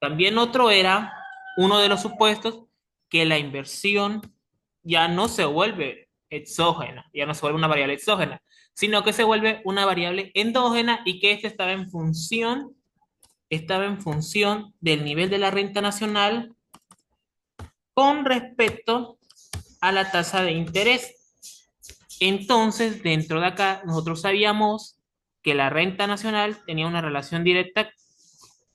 También otro era uno de los supuestos que la inversión ya no se vuelve exógena, ya no se vuelve una variable exógena, sino que se vuelve una variable endógena y que esta estaba en función del nivel de la renta nacional con respecto a la tasa de interés. Entonces, dentro de acá, nosotros sabíamos que la renta nacional tenía una relación directa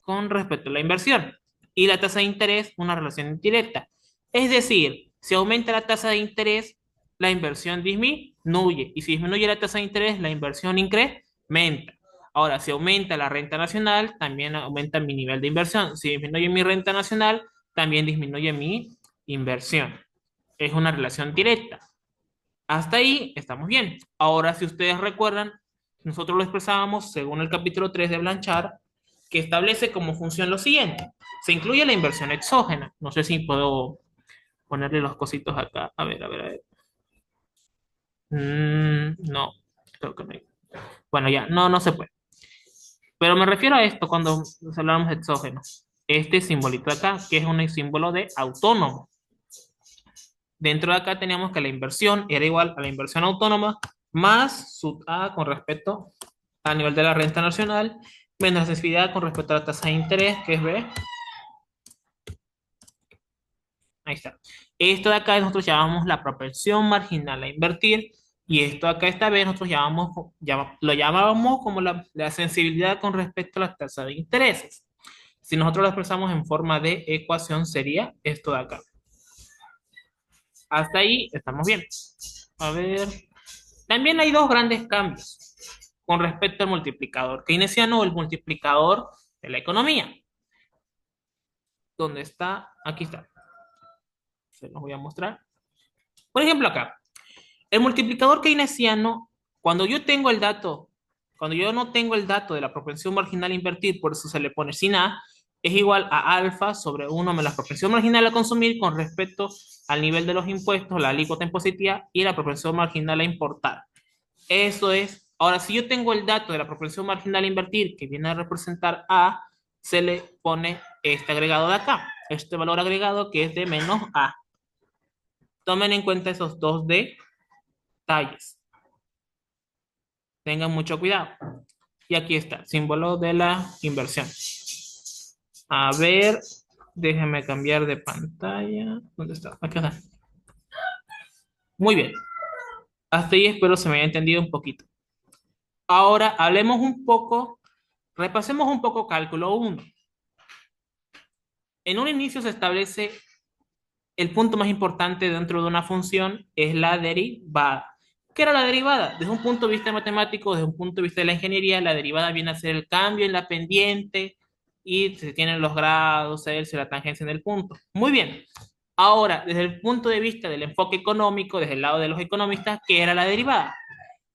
con respecto a la inversión y la tasa de interés una relación indirecta. Es decir, si aumenta la tasa de interés, la inversión disminuye y si disminuye la tasa de interés, la inversión incrementa. Ahora, si aumenta la renta nacional, también aumenta mi nivel de inversión. Si disminuye mi renta nacional, también disminuye mi inversión. Es una relación directa. Hasta ahí estamos bien. Ahora, si ustedes recuerdan, nosotros lo expresábamos según el capítulo 3 de Blanchard, que establece como función lo siguiente. Se incluye la inversión exógena. No sé si puedo ponerle los cositos acá. A ver, a ver, a ver. No, creo que no hay. Bueno, ya, no, no se puede. Pero me refiero a esto cuando hablamos de exógeno. Este simbolito de acá, que es un símbolo de autónomo. Dentro de acá teníamos que la inversión era igual a la inversión autónoma más sub A con respecto al nivel de la renta nacional, menos la sensibilidad con respecto a la tasa de interés, que es B. Ahí está. Esto de acá nosotros llamamos la propensión marginal a invertir y esto acá esta vez nosotros lo llamábamos como la sensibilidad con respecto a la tasa de intereses. Si nosotros lo expresamos en forma de ecuación sería esto de acá. Hasta ahí estamos bien. A ver. También hay dos grandes cambios con respecto al multiplicador keynesiano o el multiplicador de la economía. ¿Dónde está? Aquí está. Se los voy a mostrar. Por ejemplo, acá. El multiplicador keynesiano, cuando yo tengo el dato, cuando yo no tengo el dato de la propensión marginal a invertir, por eso se le pone sin A, es igual a alfa sobre 1 menos la propensión marginal a consumir con respecto al nivel de los impuestos, la alícuota impositiva y la propensión marginal a importar. Eso es. Ahora, si yo tengo el dato de la propensión marginal a invertir, que viene a representar A, se le pone este agregado de acá, este valor agregado que es de menos A. Tomen en cuenta esos dos detalles. Tengan mucho cuidado. Y aquí está, símbolo de la inversión. A ver, déjenme cambiar de pantalla. ¿Dónde está? Aquí está. Muy bien. Hasta ahí espero se me haya entendido un poquito. Ahora hablemos un poco, repasemos un poco cálculo uno. En un inicio se establece el punto más importante dentro de una función es la derivada. ¿Qué era la derivada? Desde un punto de vista matemático, desde un punto de vista de la ingeniería, la derivada viene a ser el cambio en la pendiente y se tienen los grados, Celsius, la tangencia en el punto. Muy bien. Ahora, desde el punto de vista del enfoque económico, desde el lado de los economistas, ¿qué era la derivada?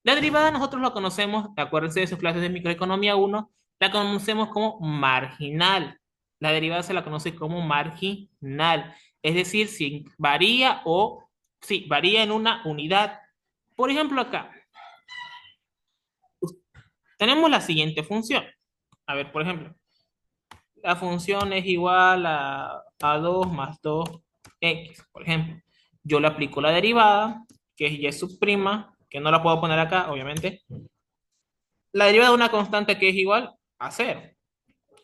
La derivada nosotros la conocemos, acuérdense de sus clases de microeconomía uno, la conocemos como marginal. La derivada se la conoce como marginal. Es decir, si varía o si varía en una unidad. Por ejemplo, acá tenemos la siguiente función. A ver, por ejemplo, la función es igual a 2 más 2x, por ejemplo. Yo le aplico la derivada, que es y sub prima, que no la puedo poner acá, obviamente. La derivada de una constante que es igual a cero.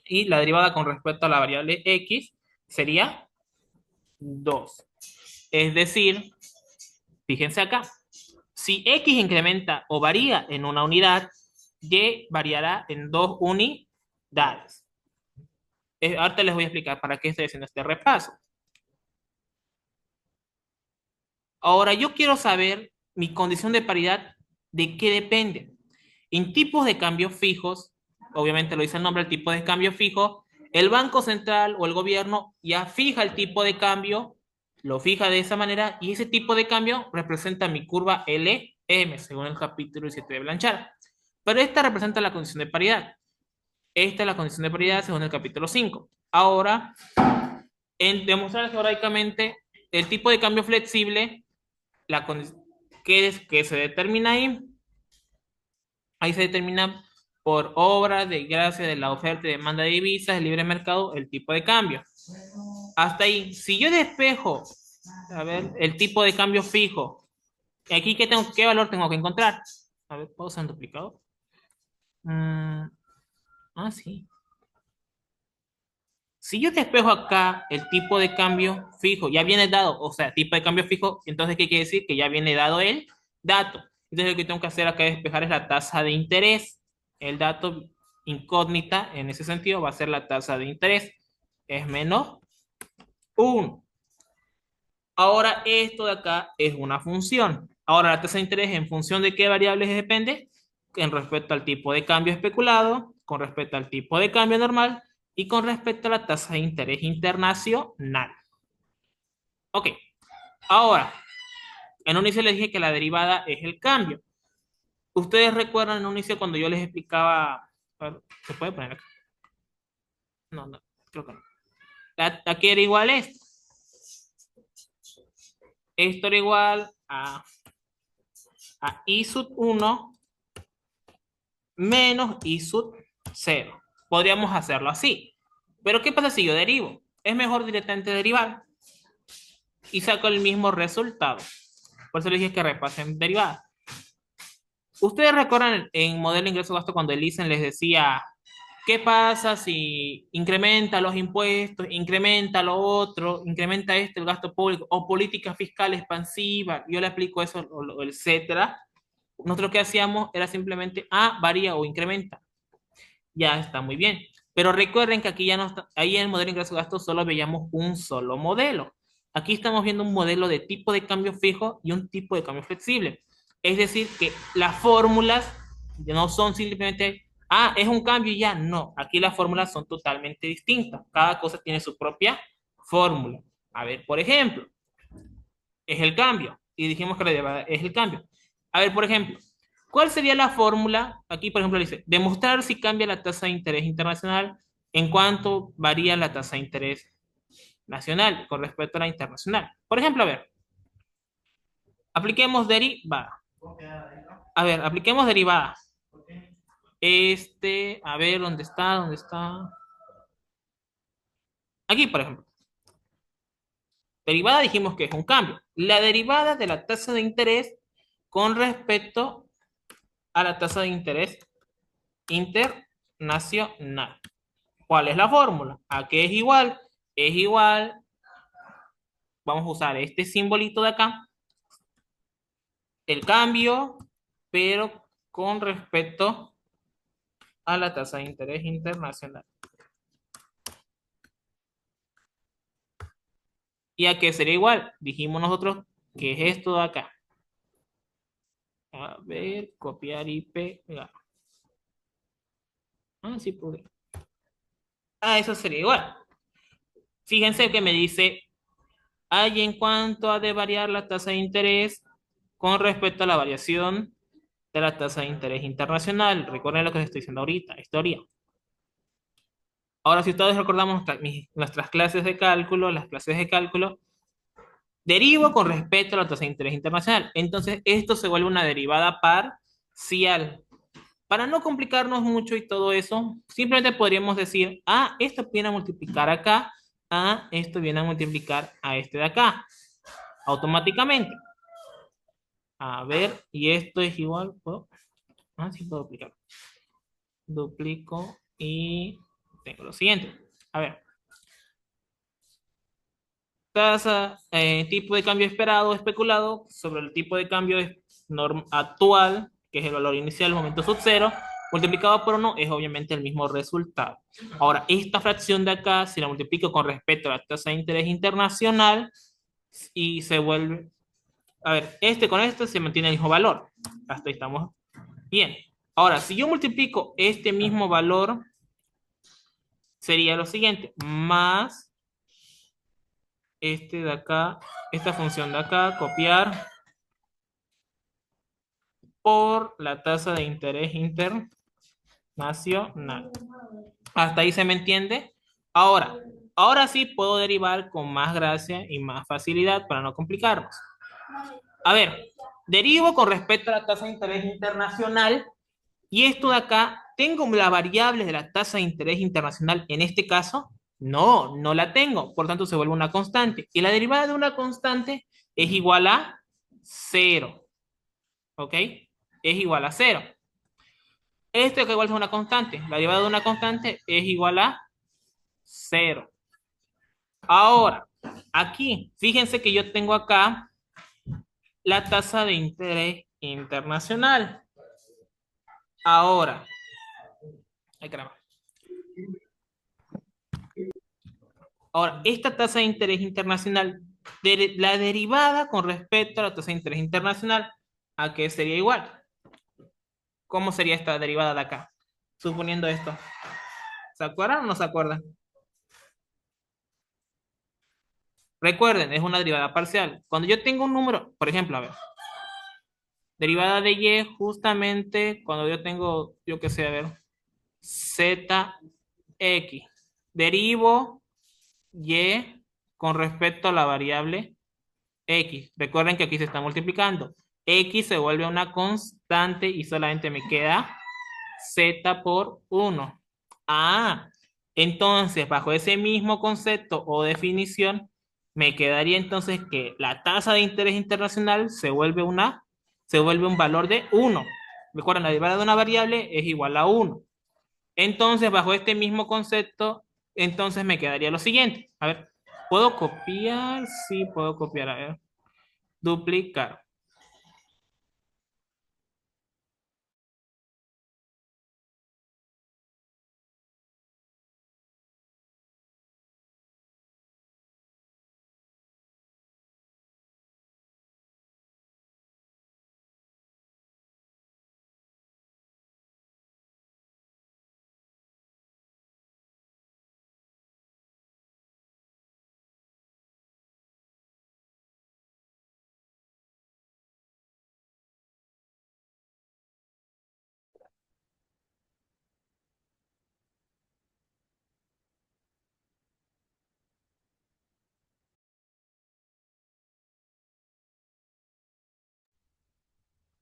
Y la derivada con respecto a la variable x sería 2. Es decir, fíjense acá, si x incrementa o varía en una unidad, y variará en dos unidades. Ahorita les voy a explicar para qué estoy haciendo este repaso. Ahora yo quiero saber mi condición de paridad, ¿de qué depende? En tipos de cambios fijos, obviamente lo dice el nombre, el tipo de cambio fijo, el Banco Central o el gobierno ya fija el tipo de cambio, lo fija de esa manera y ese tipo de cambio representa mi curva LM, según el capítulo 7 de Blanchard. Pero esta representa la condición de paridad. Esta es la condición de paridad según el capítulo 5. Ahora, en demostrar geográficamente el tipo de cambio flexible, ¿qué es que se determina ahí? Ahí se determina por obra de gracia de la oferta y demanda de divisas, el libre mercado, el tipo de cambio. Hasta ahí. Si yo despejo, a ver, el tipo de cambio fijo, aquí ¿qué valor tengo que encontrar? A ver, ¿puedo usar un duplicado? Mm, sí. Si yo despejo acá el tipo de cambio fijo, ya viene dado, o sea, tipo de cambio fijo, entonces ¿qué quiere decir? Que ya viene dado el dato. Entonces lo que tengo que hacer acá es despejar es la tasa de interés. El dato incógnita en ese sentido va a ser la tasa de interés. Es menos 1. Ahora esto de acá es una función. Ahora la tasa de interés en función de qué variables depende, en respecto al tipo de cambio especulado, con respecto al tipo de cambio normal y con respecto a la tasa de interés internacional. Ok, ahora, en un inicio les dije que la derivada es el cambio. ¿Ustedes recuerdan en un inicio cuando yo les explicaba? A ver, ¿se puede poner acá? No, no, creo que no. Aquí era igual esto. Esto era igual a I sub 1 menos I sub 0. Podríamos hacerlo así. Pero ¿qué pasa si yo derivo? Es mejor directamente derivar y saco el mismo resultado. Por eso les dije que repasen derivadas. ¿Ustedes recuerdan en modelo ingreso-gasto cuando el ICEN les decía, ¿qué pasa si incrementa los impuestos, incrementa lo otro, incrementa el gasto público o política fiscal expansiva? Yo le aplico eso, etcétera. Nosotros lo que hacíamos era simplemente, varía o incrementa. Ya está muy bien. Pero recuerden que aquí ya no está, ahí en el modelo ingreso-gasto solo veíamos un solo modelo. Aquí estamos viendo un modelo de tipo de cambio fijo y un tipo de cambio flexible. Es decir, que las fórmulas no son simplemente, es un cambio y ya. No, aquí las fórmulas son totalmente distintas. Cada cosa tiene su propia fórmula. A ver, por ejemplo, es el cambio. Y dijimos que la derivada es el cambio. A ver, por ejemplo, ¿cuál sería la fórmula? Aquí, por ejemplo, dice, demostrar si cambia la tasa de interés internacional en cuanto varía la tasa de interés nacional con respecto a la internacional. Por ejemplo, a ver, apliquemos derivada. A ver, apliquemos derivada. A ver, ¿dónde está? ¿Dónde está? Aquí, por ejemplo. Derivada dijimos que es un cambio. La derivada de la tasa de interés con respecto a la tasa de interés internacional. ¿Cuál es la fórmula? ¿A qué es igual? Es igual, vamos a usar este simbolito de acá, el cambio, pero con respecto a la tasa de interés internacional. ¿Y a qué sería igual? Dijimos nosotros que es esto de acá. A ver, copiar y pegar. Sí pude. Eso sería igual. Fíjense que me dice, hay en cuanto ha de variar la tasa de interés con respecto a la variación de la tasa de interés internacional. Recuerden lo que les estoy diciendo ahorita, historia. Ahora, si ustedes recordamos nuestras clases de cálculo, las clases de cálculo, derivo con respecto a la tasa de interés internacional. Entonces, esto se vuelve una derivada parcial. Para no complicarnos mucho y todo eso, simplemente podríamos decir, esto viene a multiplicar acá, esto viene a multiplicar a este de acá, automáticamente. A ver, y esto es igual, sí puedo duplicar. Duplico y tengo lo siguiente. A ver. Tasa, tipo de cambio esperado, especulado, sobre el tipo de cambio actual, que es el valor inicial, el momento sub cero, multiplicado por 1, es obviamente el mismo resultado. Ahora, esta fracción de acá, si la multiplico con respecto a la tasa de interés internacional, y se vuelve, a ver, con esto se mantiene el mismo valor. Hasta ahí estamos bien. Ahora, si yo multiplico este mismo valor, sería lo siguiente, más de acá, esta función de acá, copiar por la tasa de interés internacional. ¿Hasta ahí se me entiende? Ahora sí puedo derivar con más gracia y más facilidad para no complicarnos. A ver, derivo con respecto a la tasa de interés internacional Y esto de acá, ¿tengo la variable de la tasa de interés internacional en este caso? No, no la tengo. Por tanto, se vuelve una constante. Y la derivada de una constante es igual a cero. ¿Ok? Es igual a cero. Esto que igual es una constante. La derivada de una constante es igual a cero. Ahora, aquí, fíjense que yo tengo acá la tasa de interés internacional. Ahora, ay caramba. Ahora, esta tasa de interés internacional, la derivada con respecto a la tasa de interés internacional, ¿a qué sería igual? ¿Cómo sería esta derivada de acá? Suponiendo esto. ¿Se acuerdan o no se acuerdan? Recuerden, es una derivada parcial. Cuando yo tengo un número, por ejemplo, a ver, derivada de y justamente cuando yo tengo, yo qué sé, a ver, z x. Derivo y con respecto a la variable x. Recuerden que aquí se está multiplicando. X se vuelve una constante y solamente me queda z por 1. Ah, entonces bajo ese mismo concepto o definición, me quedaría entonces que la tasa de interés internacional se vuelve un valor de 1. Recuerden, la derivada de una variable es igual a 1. Entonces, bajo este mismo concepto, entonces me quedaría lo siguiente. A ver, ¿puedo copiar? Sí, puedo copiar. A ver, duplicar.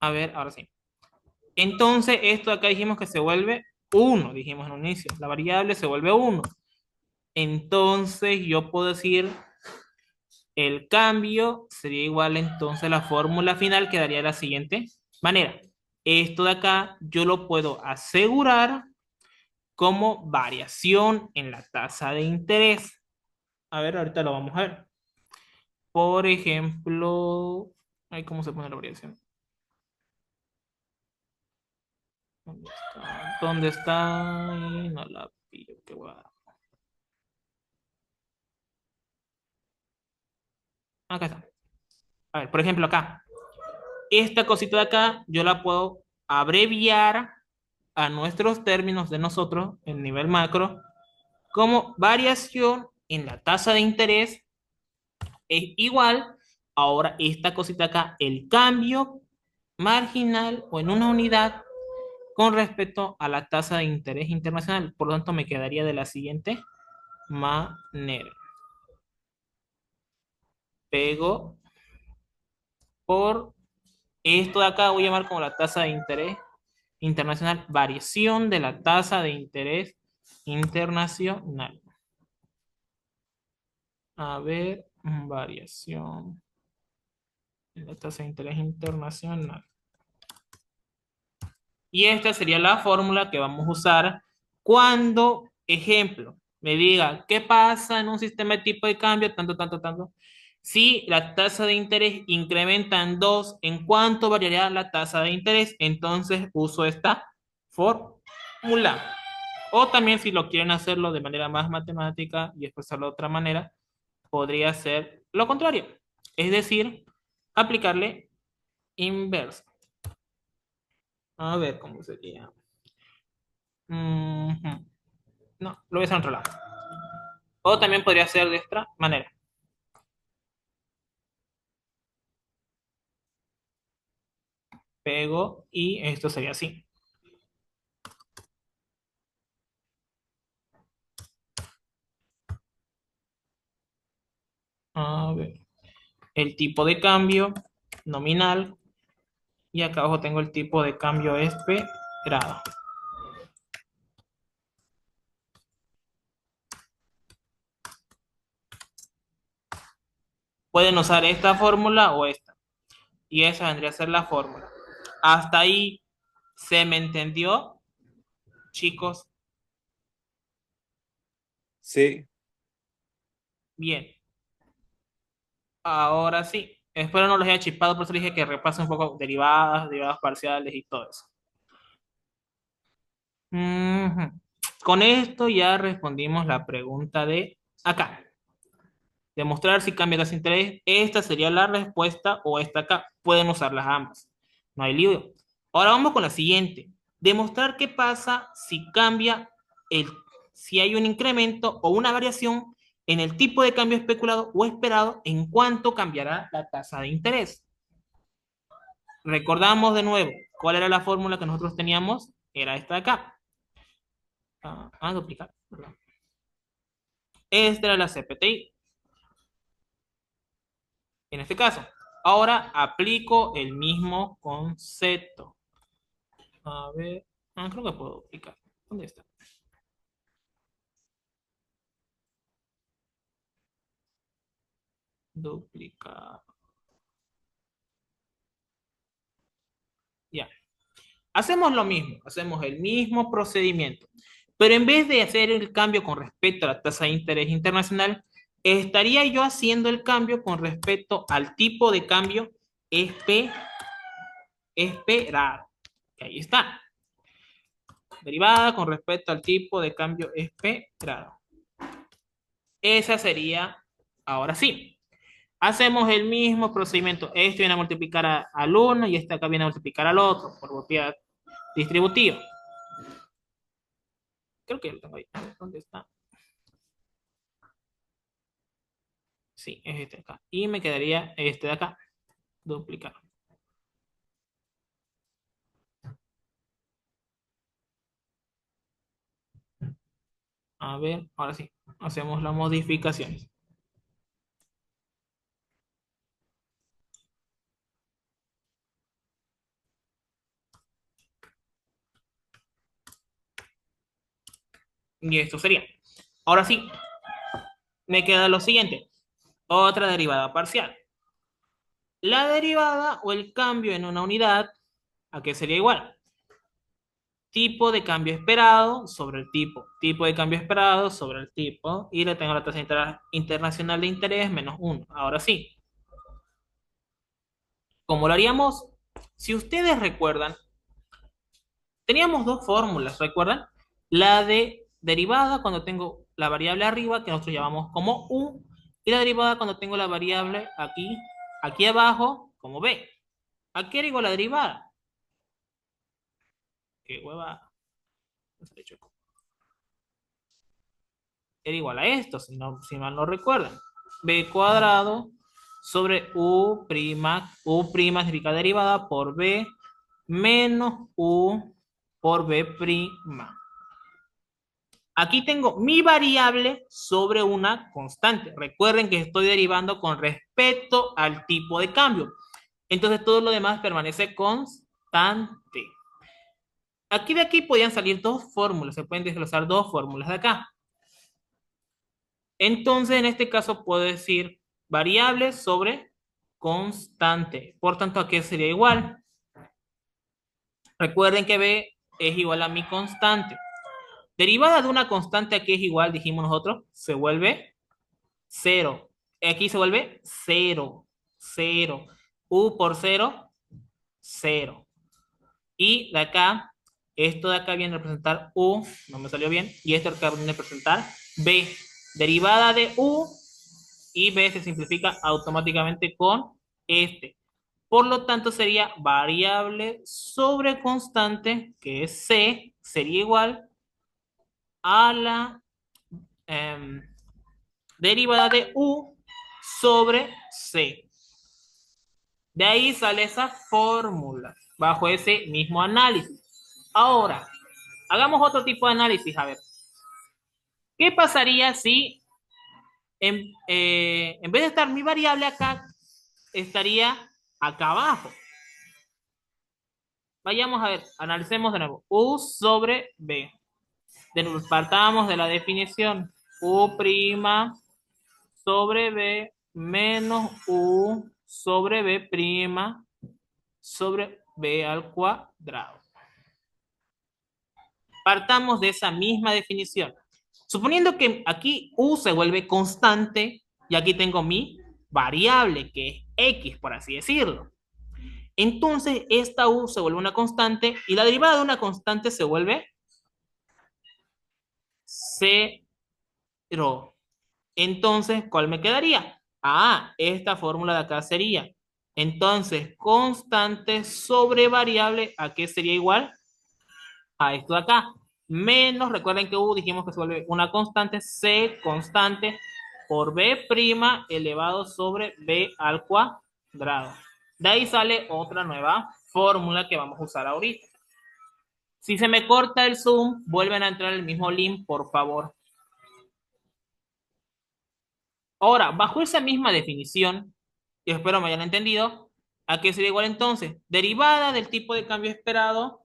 A ver, ahora sí. Entonces, esto acá dijimos que se vuelve 1, dijimos en un inicio. La variable se vuelve 1. Entonces, yo puedo decir, el cambio sería igual, entonces la fórmula final quedaría de la siguiente manera. Esto de acá yo lo puedo asegurar como variación en la tasa de interés. A ver, ahorita lo vamos a ver. Por ejemplo, ay, ¿cómo se pone la variación? ¿Dónde está? ¿Dónde está? Ay, no la pillo, qué guay. Acá está. A ver, por ejemplo, acá. Esta cosita de acá yo la puedo abreviar a nuestros términos de nosotros en nivel macro como variación en la tasa de interés es igual. Ahora, esta cosita acá, el cambio marginal o en una unidad con respecto a la tasa de interés internacional. Por lo tanto, me quedaría de la siguiente manera. Pego por esto de acá, voy a llamar como la tasa de interés internacional, variación de la tasa de interés internacional. A ver, variación de la tasa de interés internacional. Y esta sería la fórmula que vamos a usar cuando, ejemplo, me diga, ¿qué pasa en un sistema de tipo de cambio? Tanto, tanto, tanto. Si la tasa de interés incrementa en 2, ¿en cuánto variará la tasa de interés? Entonces uso esta fórmula. O también si lo quieren hacerlo de manera más matemática y expresarlo de otra manera, podría ser lo contrario. Es decir, aplicarle inverso. A ver cómo sería. Ujú. No, lo voy a hacer en otro lado. O también podría ser de esta manera. Pego y esto sería así. A ver. El tipo de cambio nominal. Y acá abajo tengo el tipo de cambio especial. grado. Pueden usar esta fórmula o esta. Y esa vendría a ser la fórmula. Hasta ahí se me entendió, chicos. Sí, Bien. Ahora sí. Espero no los haya chipado, por eso dije que repase un poco derivadas, derivadas parciales y todo eso. Ujú. Con esto ya respondimos la pregunta de acá. Demostrar si cambia tasa de interés. Esta sería la respuesta o esta acá. Pueden usarlas ambas. No hay lío. Ahora vamos con la siguiente. Demostrar qué pasa si cambia el, si hay un incremento o una variación en el tipo de cambio especulado o esperado en cuánto cambiará la tasa de interés. Recordamos de nuevo cuál era la fórmula que nosotros teníamos. Era esta de acá. Duplicar. Perdón. Esta era la CPTI. En este caso, ahora aplico el mismo concepto. A ver, creo que puedo aplicar. ¿Dónde está? Duplicar. Ya. Hacemos lo mismo, hacemos el mismo procedimiento. Pero en vez de hacer el cambio con respecto a la tasa de interés internacional, estaría yo haciendo el cambio con respecto al tipo de cambio esperado. Que ahí está. Derivada con respecto al tipo de cambio esperado. Esa sería, ahora sí. Hacemos el mismo procedimiento. Esto viene a multiplicar al uno y este acá viene a multiplicar al otro por propiedad distributiva. Creo que lo tengo ahí. ¿Dónde está? Sí, es este de acá. Y me quedaría este de acá. Duplicar. A ver, ahora sí. Hacemos las modificaciones. Y esto sería. Ahora sí, me queda lo siguiente. Otra derivada parcial. La derivada o el cambio en una unidad, ¿a qué sería igual? Tipo de cambio esperado sobre el tipo. Tipo de cambio esperado sobre el tipo. Y le tengo la tasa internacional de interés menos uno. Ahora sí. ¿Cómo lo haríamos? Si ustedes recuerdan, teníamos dos fórmulas, ¿recuerdan? La de derivada cuando tengo la variable arriba, que nosotros llamamos como U, y la derivada cuando tengo la variable aquí abajo, como B. ¿A qué era igual la derivada? ¿Qué hueva? Era igual a esto, si mal no recuerdan. B cuadrado sobre U prima significa derivada por B menos U por B prima. Aquí tengo mi variable sobre una constante. Recuerden que estoy derivando con respecto al tipo de cambio. Entonces todo lo demás permanece constante. Aquí de aquí podían salir dos fórmulas. Se pueden desglosar dos fórmulas de acá. Entonces en este caso puedo decir variable sobre constante. Por tanto, aquí sería igual. Recuerden que B es igual a mi constante. Derivada de una constante aquí es igual, dijimos nosotros, se vuelve cero. Aquí se vuelve cero, cero. U por cero, cero. Y de acá, esto de acá viene a representar U, no me salió bien, y esto de acá viene a representar B. Derivada de U y B se simplifica automáticamente con este. Por lo tanto, sería variable sobre constante, que es C, sería igual a la derivada de U sobre C. De ahí sale esa fórmula, bajo ese mismo análisis. Ahora, hagamos otro tipo de análisis, a ver. ¿Qué pasaría si en vez de estar mi variable acá, estaría acá abajo? Vayamos a ver, analicemos de nuevo. U sobre B. Partamos de la definición. U' sobre B menos U sobre B' sobre B al cuadrado. Partamos de esa misma definición. Suponiendo que aquí U se vuelve constante y aquí tengo mi variable, que es X, por así decirlo. Entonces, esta U se vuelve una constante y la derivada de una constante se vuelve cero. Entonces, ¿cuál me quedaría? Ah, esta fórmula de acá sería. Entonces, constante sobre variable, ¿a qué sería igual? A esto de acá. Menos, recuerden que U dijimos que se vuelve una constante, C constante por B' elevado sobre B al cuadrado. De ahí sale otra nueva fórmula que vamos a usar ahorita. Si se me corta el Zoom, vuelven a entrar el mismo link, por favor. Ahora, bajo esa misma definición, y espero me hayan entendido, ¿a qué sería igual entonces? Derivada del tipo de cambio esperado.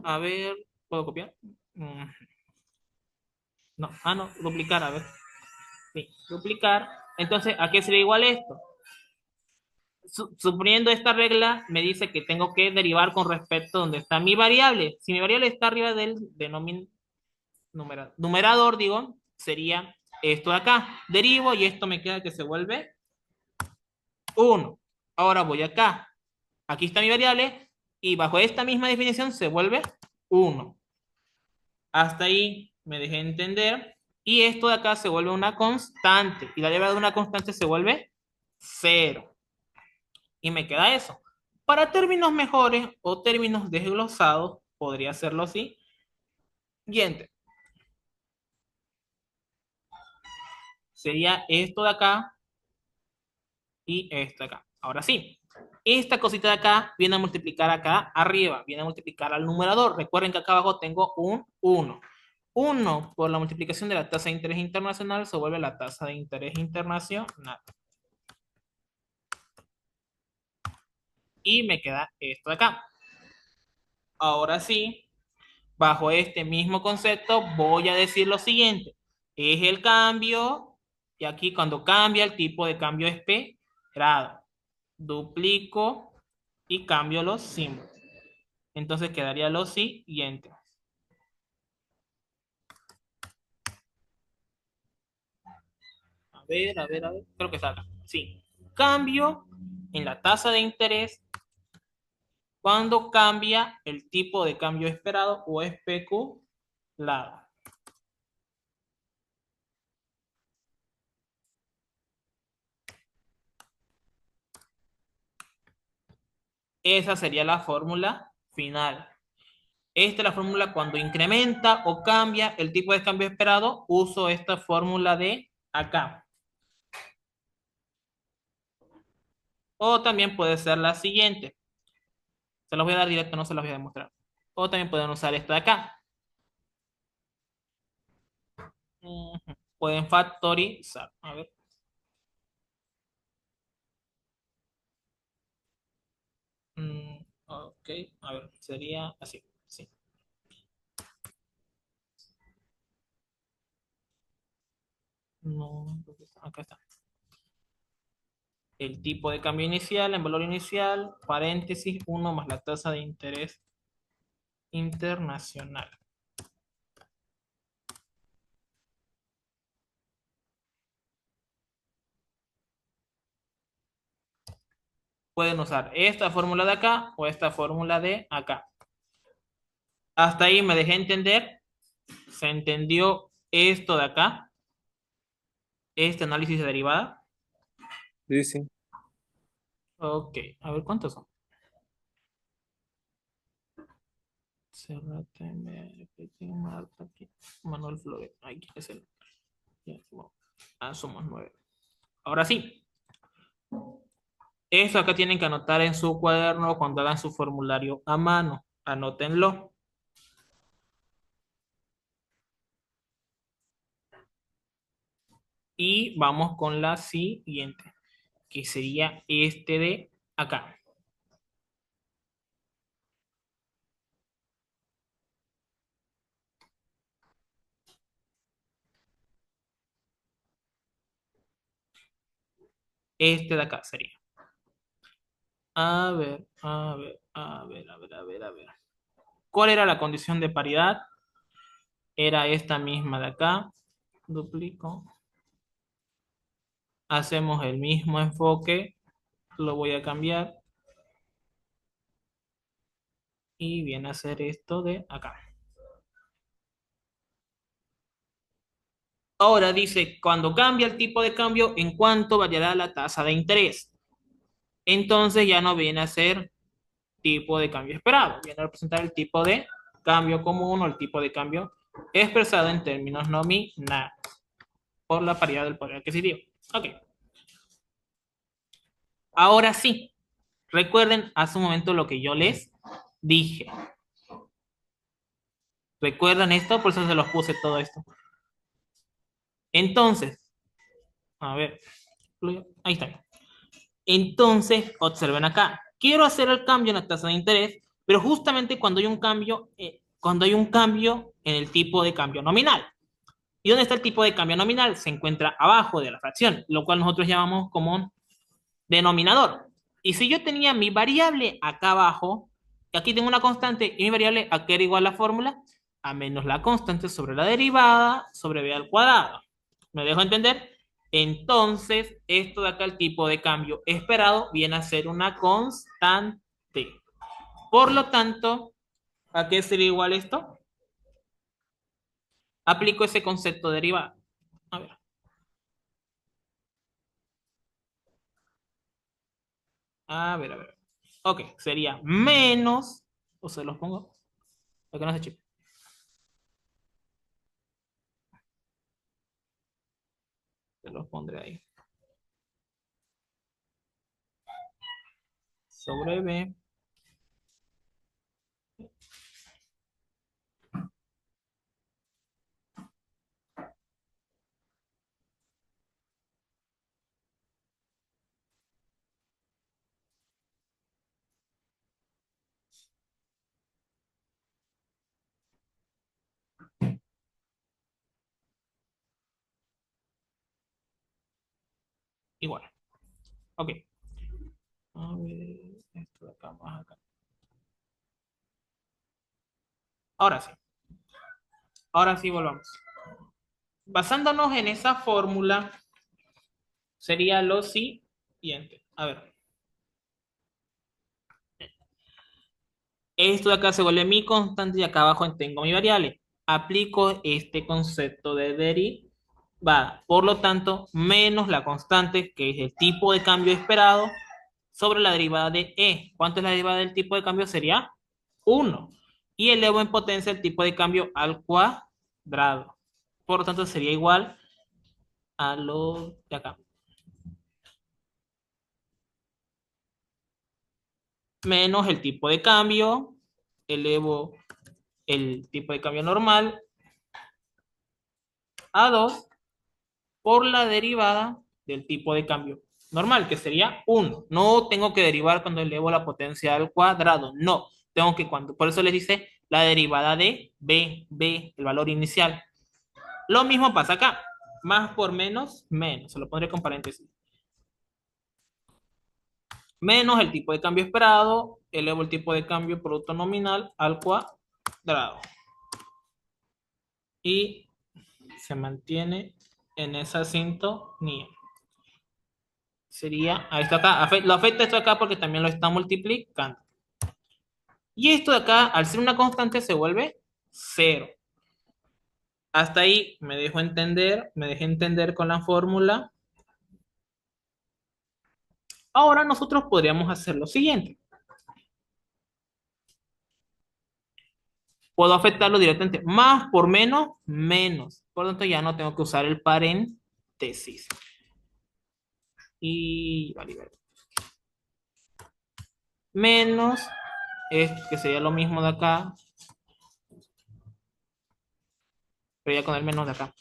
A ver, ¿puedo copiar? No, no, duplicar, a ver. Sí, duplicar. Entonces, ¿a qué sería igual esto? Suponiendo esta regla, me dice que tengo que derivar con respecto a donde está mi variable. Si mi variable está arriba del numerador, digo, sería esto de acá. Derivo y esto me queda que se vuelve 1. Ahora voy acá. Aquí está mi variable y bajo esta misma definición se vuelve 1. Hasta ahí me dejé entender. Y esto de acá se vuelve una constante. Y la derivada de una constante se vuelve 0. Y me queda eso. Para términos mejores o términos desglosados, podría hacerlo así. Siguiente. Sería esto de acá y esto de acá. Ahora sí. Esta cosita de acá viene a multiplicar acá arriba. Viene a multiplicar al numerador. Recuerden que acá abajo tengo un 1. 1 por la multiplicación de la tasa de interés internacional se vuelve la tasa de interés internacional. Y me queda esto de acá. Ahora sí, bajo este mismo concepto, voy a decir lo siguiente. Es el cambio, y aquí cuando cambia el tipo de cambio esperado. Duplico y cambio los símbolos. Entonces quedaría lo siguiente. A ver. Creo que salga. Sí. Cambio en la tasa de interés cuando cambia el tipo de cambio esperado o especulado. Esa sería la fórmula final. Esta es la fórmula cuando incrementa o cambia el tipo de cambio esperado, uso esta fórmula de acá. O también puede ser la siguiente. Se los voy a dar directo, no se los voy a demostrar. O también pueden usar esta de acá. Ujú. Pueden factorizar. A ver. Ok, a ver, sería así. Sí. No, acá está. El tipo de cambio inicial, en valor inicial, paréntesis, 1 más la tasa de interés internacional. Pueden usar esta fórmula de acá o esta fórmula de acá. Hasta ahí me dejé entender. ¿Se entendió esto de acá? Este análisis de derivada. Sí, sí. Ok, a ver cuántos son. Cerrate, Marta, aquí. Manuel Flores. Aquí es el. Ya, bueno. Somos 9. Ahora sí. Eso acá tienen que anotar en su cuaderno cuando hagan su formulario a mano. Anótenlo. Y vamos con la siguiente, que sería este de acá. Este de acá sería. A ver, a ver, a ver, a ver, a ver, a ver. ¿Cuál era la condición de paridad? Era esta misma de acá. Duplico. Hacemos el mismo enfoque. Lo voy a cambiar. Y viene a ser esto de acá. Ahora dice, cuando cambia el tipo de cambio, ¿en cuánto variará la tasa de interés? Entonces ya no viene a ser tipo de cambio esperado. Viene a representar el tipo de cambio común o el tipo de cambio expresado en términos nominales por la paridad del poder adquisitivo. Ok. Ahora sí, recuerden hace un momento lo que yo les dije. ¿Recuerdan esto? Por eso se los puse todo esto. Entonces, a ver, ahí está. Entonces, observen acá. Quiero hacer el cambio en la tasa de interés, pero justamente cuando hay un cambio en el tipo de cambio nominal. ¿Y dónde está el tipo de cambio nominal? Se encuentra abajo de la fracción, lo cual nosotros llamamos como denominador. Y si yo tenía mi variable acá abajo, y aquí tengo una constante y mi variable, ¿a qué era igual la fórmula? A menos la constante sobre la derivada sobre b al cuadrado. ¿Me dejo entender? Entonces, esto de acá, el tipo de cambio esperado, viene a ser una constante. Por lo tanto, ¿a qué sería igual esto? Aplico ese concepto de derivada. A ver. A ver, a ver. Ok, sería menos, o se los pongo, para que no se chip. Se los pondré ahí. Sobre B. Igual. Ok. A ver, esto de acá más acá. Ahora sí. Ahora sí volvamos. Basándonos en esa fórmula, sería lo siguiente. A ver. Esto de acá se vuelve mi constante y acá abajo tengo mi variable. Aplico este concepto de derivada. Por lo tanto, menos la constante, que es el tipo de cambio esperado, sobre la derivada de E. ¿Cuánto es la derivada del tipo de cambio? Sería 1. Y elevo en potencia el tipo de cambio al cuadrado. Por lo tanto, sería igual a lo de acá. Menos el tipo de cambio. Elevo el tipo de cambio normal a 2 por la derivada del tipo de cambio normal, que sería 1. No tengo que derivar cuando elevo la potencia al cuadrado. No. Tengo que por eso les dice la derivada de b, el valor inicial. Lo mismo pasa acá. Más por menos, menos. Se lo pondré con paréntesis. Menos el tipo de cambio esperado. Elevo el tipo de cambio producto nominal al cuadrado. Y se mantiene en esa sintonía. Sería, a esto acá, lo afecta esto acá porque también lo está multiplicando. Y esto de acá, al ser una constante, se vuelve 0. Hasta ahí me dejé entender con la fórmula. Ahora nosotros podríamos hacer lo siguiente. Puedo afectarlo directamente. Más por menos, menos. Por lo tanto, ya no tengo que usar el paréntesis. Y vale, vale. Menos, que sería lo mismo de acá, pero ya con el menos de acá.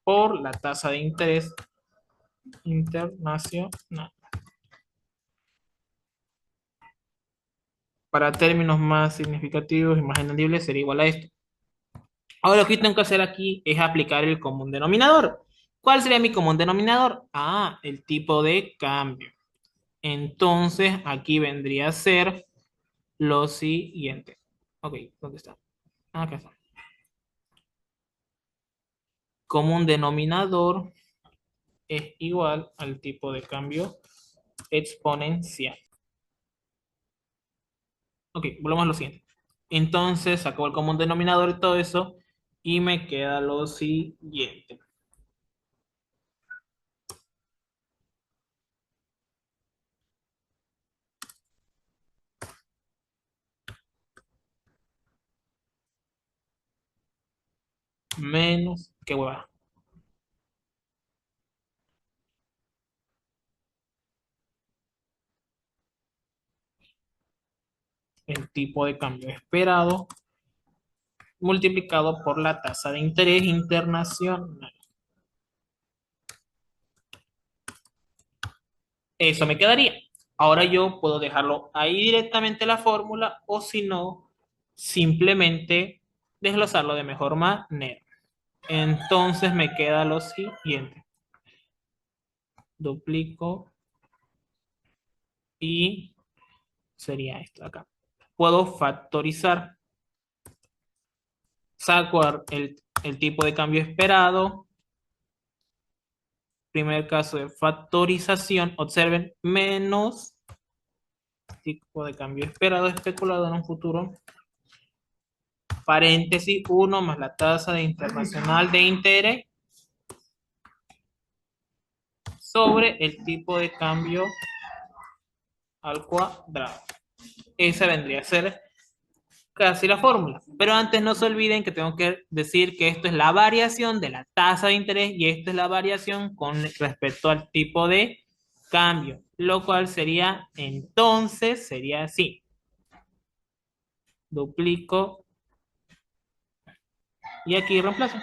Por la tasa de interés internacional. Para términos más significativos y más entendibles sería igual a esto. Ahora lo que tengo que hacer aquí es aplicar el común denominador. ¿Cuál sería mi común denominador? Ah, el tipo de cambio. Entonces aquí vendría a ser lo siguiente. Ok, ¿dónde está? Ah, acá está. Común denominador es igual al tipo de cambio exponencial. Ok, volvemos a lo siguiente. Entonces saco el común denominador y todo eso y me queda lo siguiente. Menos, qué hueva, el tipo de cambio esperado multiplicado por la tasa de interés internacional. Eso me quedaría. Ahora yo puedo dejarlo ahí directamente la fórmula o si no, simplemente desglosarlo de mejor manera. Entonces me queda lo siguiente. Duplico y sería esto de acá. Puedo factorizar. Saco el tipo de cambio esperado. Primer caso de factorización. Observen, menos tipo de cambio esperado especulado en un futuro. Paréntesis 1 más la tasa de internacional de interés sobre el tipo de cambio al cuadrado. Esa vendría a ser casi la fórmula. Pero antes no se olviden que tengo que decir que esto es la variación de la tasa de interés y esto es la variación con respecto al tipo de cambio, lo cual sería, entonces, sería así. Duplico y aquí reemplazo.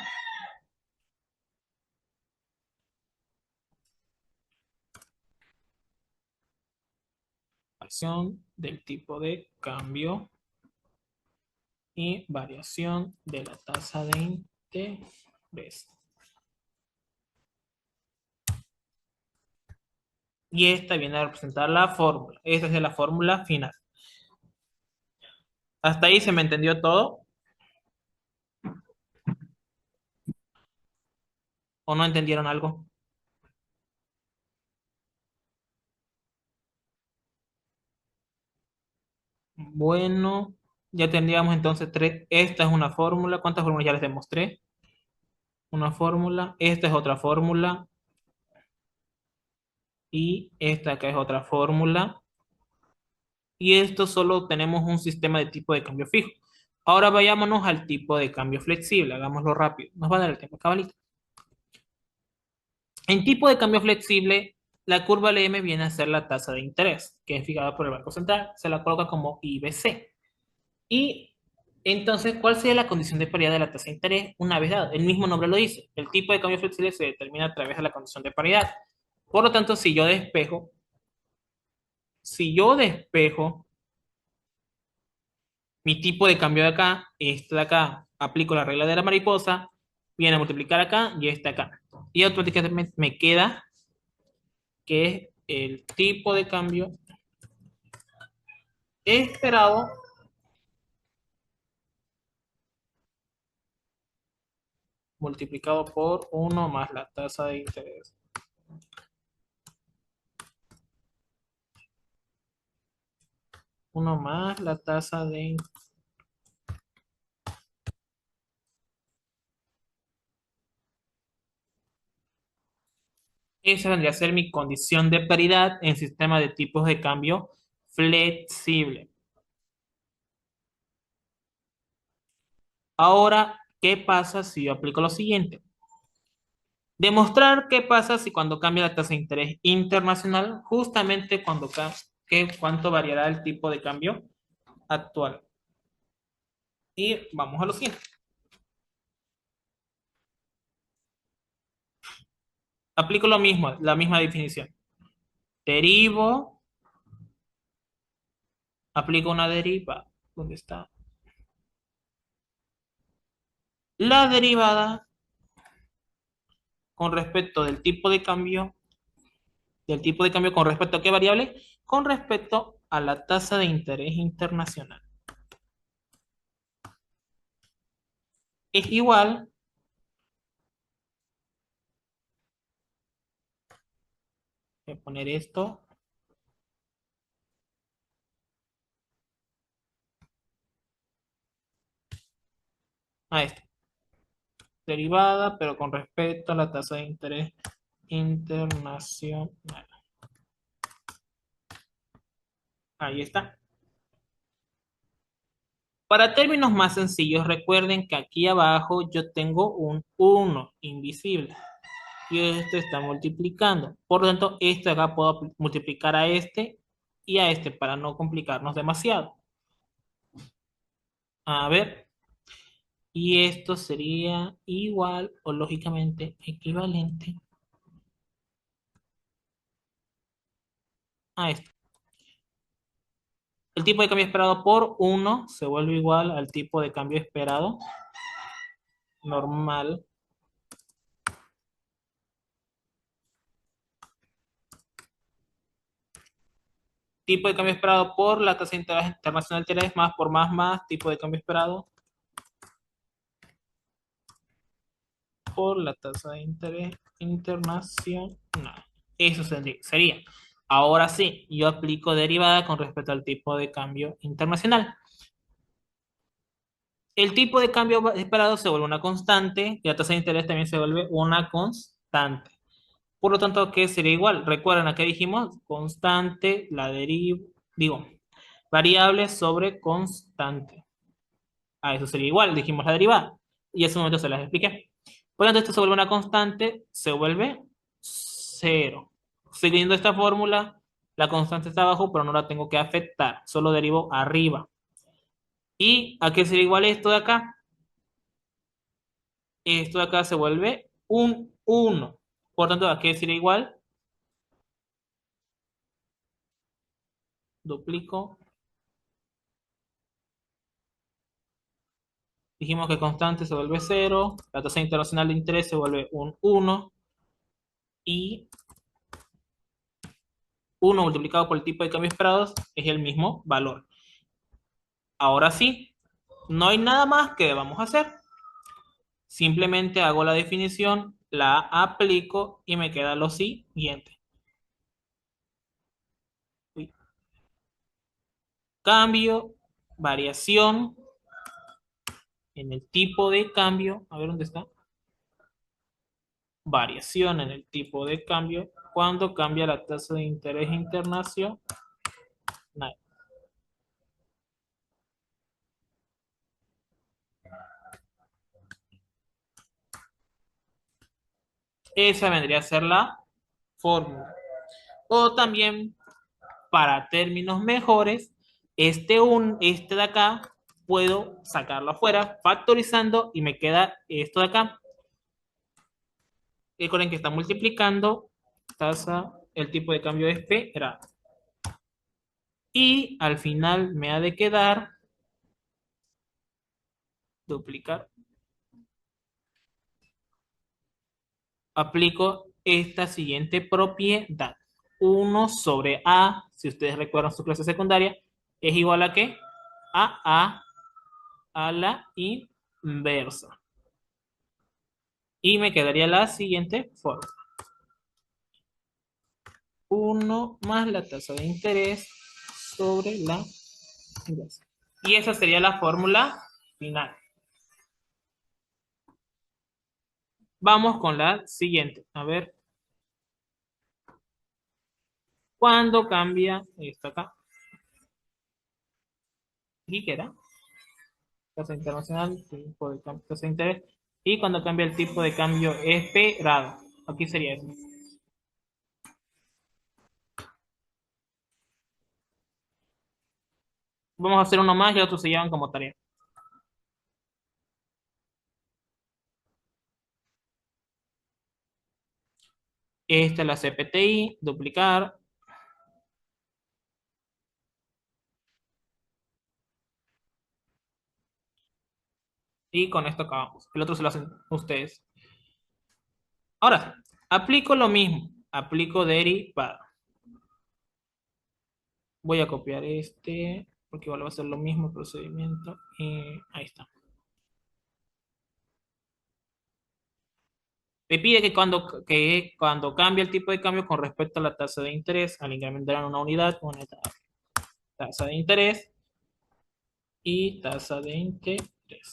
Variación del tipo de cambio y variación de la tasa de interés. Y esta viene a representar la fórmula. Esta es la fórmula final. ¿Hasta ahí se me entendió todo? ¿O no entendieron algo? Bueno, ya tendríamos entonces tres. Esta es una fórmula. ¿Cuántas fórmulas ya les demostré? Una fórmula. Esta es otra fórmula. Y esta acá es otra fórmula. Y esto solo tenemos un sistema de tipo de cambio fijo. Ahora vayámonos al tipo de cambio flexible. Hagámoslo rápido. Nos va a dar el tiempo cabalito. En tipo de cambio flexible, la curva LM viene a ser la tasa de interés, que es fijada por el Banco Central. Se la coloca como IBC. Y entonces, ¿cuál sería la condición de paridad de la tasa de interés una vez dado? El mismo nombre lo dice. El tipo de cambio flexible se determina a través de la condición de paridad. Por lo tanto, si yo despejo mi tipo de cambio de acá, este de acá, aplico la regla de la mariposa, viene a multiplicar acá y este acá. Y automáticamente me queda que es el tipo de cambio esperado multiplicado por uno más la tasa de interés. Uno más la tasa de interés. Esa vendría a ser mi condición de paridad en sistema de tipos de cambio flexible. Ahora, ¿qué pasa si yo aplico lo siguiente? Demostrar qué pasa si cuando cambia la tasa de interés internacional, justamente cuánto variará el tipo de cambio actual. Y vamos a lo siguiente. Aplico lo mismo, la misma definición. Derivo, aplico una deriva. ¿Dónde está? la derivada con respecto del tipo de cambio con respecto a qué variable, con respecto a la tasa de interés internacional. Es igual, voy a poner esto, a esto, derivada, pero con respecto a la tasa de interés internacional. Ahí está. Para términos más sencillos, recuerden que aquí abajo yo tengo un 1 invisible y esto está multiplicando. Por lo tanto, esto de acá puedo multiplicar a este y a este para no complicarnos demasiado. A ver, y esto sería igual o lógicamente equivalente a esto. El tipo de cambio esperado por 1 se vuelve igual al tipo de cambio esperado normal tipo de cambio esperado por la tasa de interés internacional interés más por más tipo de cambio esperado por la tasa de interés internacional. Eso sería. Ahora sí, yo aplico derivada con respecto al tipo de cambio internacional. El tipo de cambio esperado se vuelve una constante y la tasa de interés también se vuelve una constante. Por lo tanto, ¿qué sería igual? Recuerden a qué dijimos, constante, digo, variable sobre constante. A eso sería igual, dijimos la derivada. Y en ese momento se las expliqué. Por lo tanto, esto se vuelve una constante, se vuelve cero. Siguiendo esta fórmula, la constante está abajo, pero no la tengo que afectar, solo derivo arriba. ¿Y a qué sería igual esto de acá? Esto de acá se vuelve un 1. Por tanto, ¿a qué sería igual? Duplico. Dijimos que constante se vuelve cero, la tasa internacional de interés se vuelve un 1 y 1 multiplicado por el tipo de cambio esperados es el mismo valor. Ahora sí, no hay nada más que debamos hacer. Simplemente hago la definición, la aplico y me queda lo siguiente. Cambio, variación en el tipo de cambio. A ver dónde está. Variación en el tipo de cambio cuando cambia la tasa de interés internacional. Esa vendría a ser la fórmula. O también, para términos mejores, este de acá puedo sacarlo afuera factorizando y me queda esto de acá. Recuerden que está multiplicando tasa, el tipo de cambio esperado. Y al final me ha de quedar duplicar. Aplico esta siguiente propiedad. 1 sobre A, si ustedes recuerdan su clase secundaria, es igual a ¿qué? A la inversa. Y me quedaría la siguiente forma. 1 más la tasa de interés sobre la inversa. Y esa sería la fórmula final. Vamos con la siguiente. A ver, ¿cuándo cambia esto acá? ¿Y qué era? Tasa internacional, tipo de cambio, tasa de interés. Y cuando cambia el tipo de cambio esperado. Aquí sería eso. Vamos a hacer uno más y otros se llevan como tarea. Esta es la CPTI, duplicar. Y con esto acabamos. El otro se lo hacen ustedes. Ahora, aplico lo mismo. Aplico derivada. Voy a copiar este, porque igual va a ser lo mismo el procedimiento. Y ahí está. Me pide que cuando cambie el tipo de cambio con respecto a la tasa de interés, al incrementar en una unidad, una tasa de interés y tasa de interés.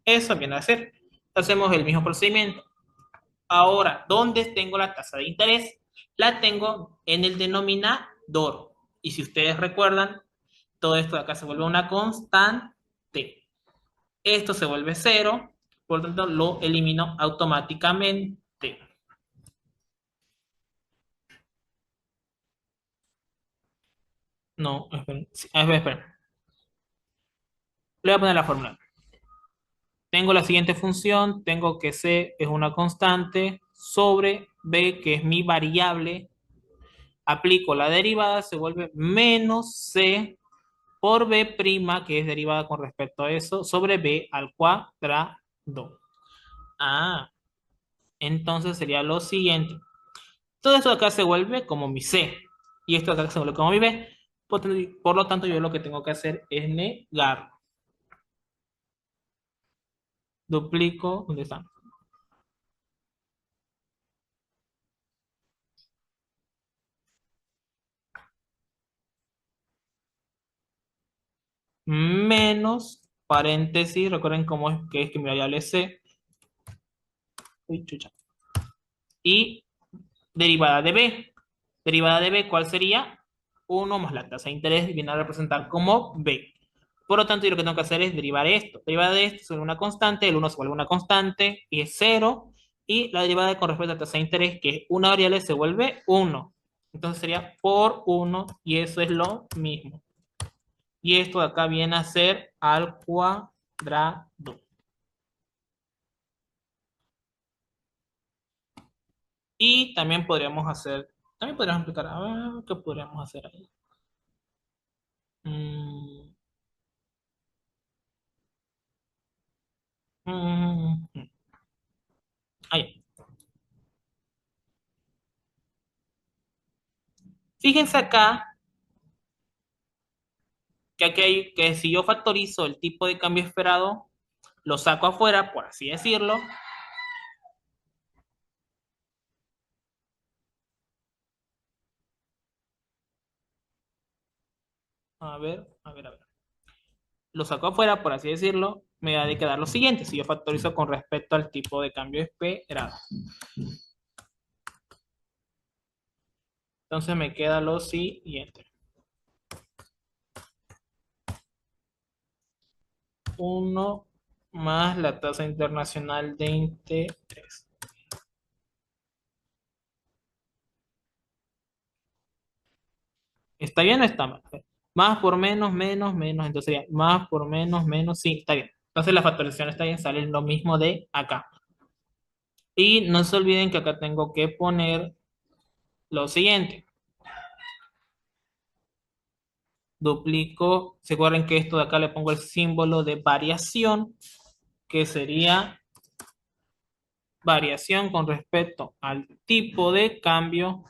Eso viene a ser. Hacemos el mismo procedimiento. Ahora, ¿dónde tengo la tasa de interés? La tengo en el denominador. Y si ustedes recuerdan, todo esto de acá se vuelve una constante. Esto se vuelve cero, por lo tanto lo elimino automáticamente. No, esperen. Sí, esperen. Le voy a poner la fórmula. Tengo la siguiente función, tengo que C es una constante sobre B, que es mi variable. Aplico la derivada, se vuelve menos C por B', que es derivada con respecto a eso, sobre B al cuadrado. Ah, entonces sería lo siguiente. Todo esto de acá se vuelve como mi C. Y esto de acá se vuelve como mi B. Por lo tanto, yo lo que tengo que hacer es negar. Duplico, ¿dónde está? Menos paréntesis. Recuerden cómo es que mi variable C. Uy, chucha. Y derivada de B. Derivada de B, ¿cuál sería? Uno más la tasa de interés viene a representar como B. Por lo tanto, yo lo que tengo que hacer es derivar esto. Derivada de esto es una constante, el uno se vuelve una constante y es cero. Y la derivada con respecto a la tasa de interés, que es una variable, se vuelve uno. Entonces sería por uno y eso es lo mismo. Y esto de acá viene a ser al cuadrado. Y también podríamos aplicar, a ver, ¿qué podríamos hacer ahí? Mm, mm, ahí. Fíjense acá que aquí hay, que si yo factorizo el tipo de cambio esperado, lo saco afuera, por así decirlo. A ver. Lo saco afuera, por así decirlo, me da de quedar lo siguiente, si yo factorizo con respecto al tipo de cambio esperado. Entonces me queda lo siguiente. 1 más la tasa internacional de interés. ¿Está bien o está mal? Más por menos, menos, menos. Entonces sería más por menos, menos. Sí, está bien. Entonces la factorización está bien, sale lo mismo de acá. Y no se olviden que acá tengo que poner lo siguiente. Duplico. ¿Se acuerdan que esto de acá le pongo el símbolo de variación? Que sería variación con respecto al tipo de cambio.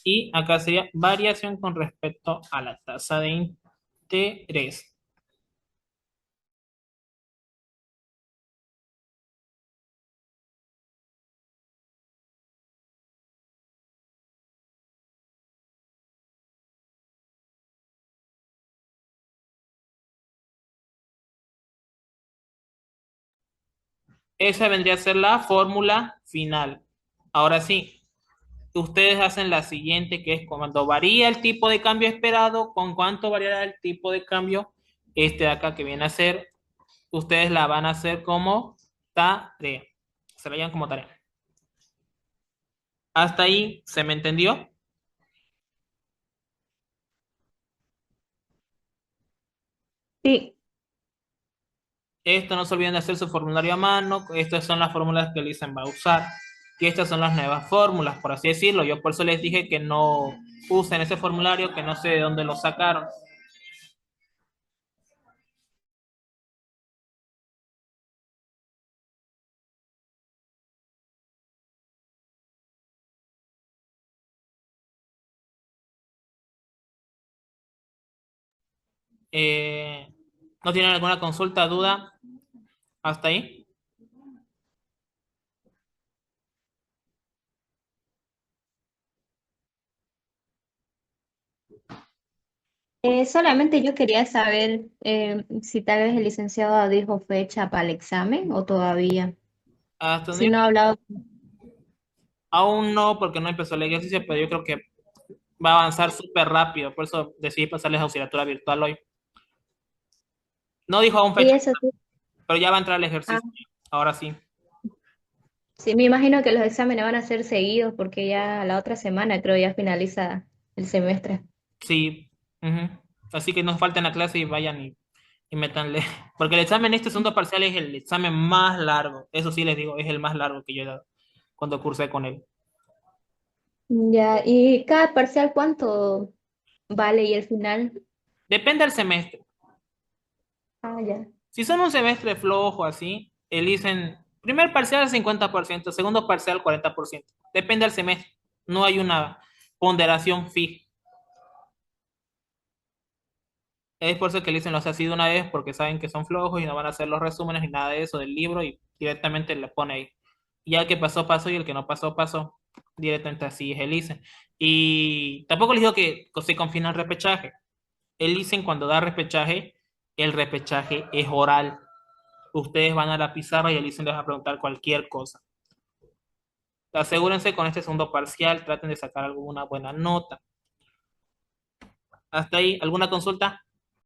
Y acá sería variación con respecto a la tasa de interés. Esa vendría a ser la fórmula final. Ahora sí, ustedes hacen la siguiente, que es cuando varía el tipo de cambio esperado, ¿con cuánto variará el tipo de cambio? Este de acá que viene a ser, ustedes la van a hacer como tarea. Se la llaman como tarea. ¿Hasta ahí se me entendió? Sí, Esto no se olviden de hacer su formulario a mano. Estas son las fórmulas que Lisen va a usar. Y estas son las nuevas fórmulas, por así decirlo. Yo por eso les dije que no usen ese formulario, que no sé de dónde lo sacaron. Eh, ¿No tienen alguna consulta, duda? ¿Hasta ahí? Solamente yo quería saber si tal vez el licenciado dijo fecha para el examen o todavía. Hasta Si donde no ha hablado. aún no, porque no empezó el ejercicio, pero yo creo que va a avanzar súper rápido. Por eso decidí pasarles auxiliatura virtual hoy. No dijo aún Y fecha, eso sí. pero ya va a entrar el Ah, ejercicio. Ahora sí. sí, me imagino que los exámenes van a ser seguidos porque ya la otra semana creo ya finaliza el semestre. Sí. Ujú. Así que no falten a clase y vayan y métanle. Porque el examen este segundo parcial es el examen más largo. Eso sí les digo, es el más largo que yo he dado cuando cursé con él. Ya, ¿y cada parcial cuánto vale y el final? Depende del semestre. Ah, ya. Si son un semestre flojo así, eligen primer parcial 50%, segundo parcial 40%. Depende del semestre. No hay una ponderación fija. Es por eso que eligen los así de una vez, porque saben que son flojos y no van a hacer los resúmenes ni nada de eso del libro y directamente le pone ahí. Y ya el que pasó, pasó y el que no pasó, pasó. Directamente así es el ICE. Y tampoco les digo que se confina el repechaje. El ICE cuando da repechaje, el repechaje es oral. Ustedes van a la pizarra y el ICE les va a preguntar cualquier cosa. Asegúrense con este segundo parcial, traten de sacar alguna buena nota. ¿Hasta ahí? ¿Alguna consulta?